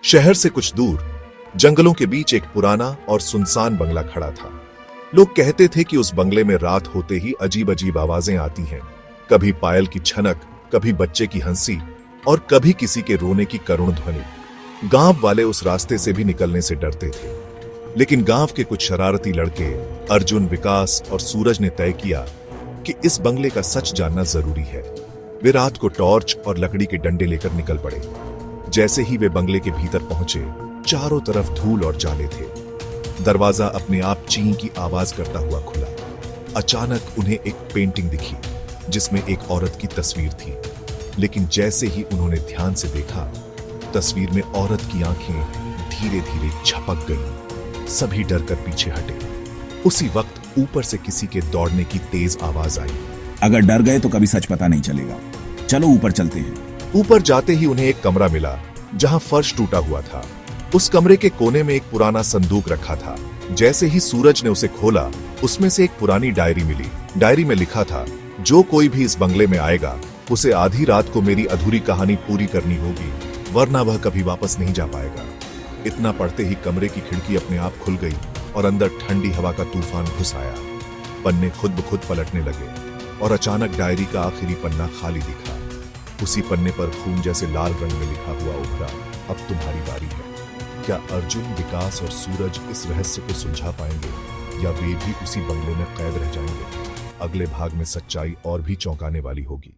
शहर से कुछ दूर जंगलों के बीच एक पुराना और सुनसान बंगला खड़ा था। लोग कहते थे कि उस बंगले में रात होते ही अजीब अजीब आवाजें आती हैं, कभी पायल की छनक, कभी बच्चे की हंसी और कभी किसी के रोने की करुण ध्वनि। गांव वाले उस रास्ते से भी निकलने से डरते थे, लेकिन गांव के कुछ शरारती लड़के अर्जुन, विकास और सूरज ने तय किया कि इस बंगले का सच जानना जरूरी है। वे रात को टॉर्च और लकड़ी के डंडे लेकर निकल पड़े। जैसे ही वे बंगले के भीतर पहुंचे, चारों तरफ धूल और जाले थे। दरवाजा अपने आप ची की आवाज करता हुआ खुला। अचानक उन्हें एक पेंटिंग दिखी जिसमें एक औरत की तस्वीर थी, लेकिन जैसे ही उन्होंने ध्यान से देखा, तस्वीर में औरत की आंखें धीरे धीरे झपक गईं। सभी डरकर पीछे हटे। उसी वक्त ऊपर से किसी के दौड़ने की तेज आवाज आई। अगर डर गए तो कभी सच पता नहीं चलेगा, चलो ऊपर चलते हैं। ऊपर जाते ही उन्हें एक कमरा मिला जहां फर्श टूटा हुआ था। उस कमरे के कोने में एक पुराना संदूक रखा था। जैसे ही सूरज ने उसे खोला, उसमें से एक पुरानी डायरी मिली। डायरी में लिखा था, जो कोई भी इस बंगले में आएगा उसे आधी रात को मेरी अधूरी कहानी पूरी करनी होगी, वरना वह कभी वापस नहीं जा पाएगा। इतना पढ़ते ही कमरे की खिड़की अपने आप खुल गई और अंदर ठंडी हवा का तूफान घुस आया। पन्ने खुद ब खुद पलटने लगे और अचानक डायरी का आखिरी पन्ना खाली दिखा। उसी पन्ने पर खून जैसे लाल रंग में लिखा हुआ उभरा, अब तुम्हारी बारी है। क्या अर्जुन, विकास और सूरज इस रहस्य को सुलझा पाएंगे या वे भी उसी बंगले में कैद रह जाएंगे? अगले भाग में सच्चाई और भी चौंकाने वाली होगी।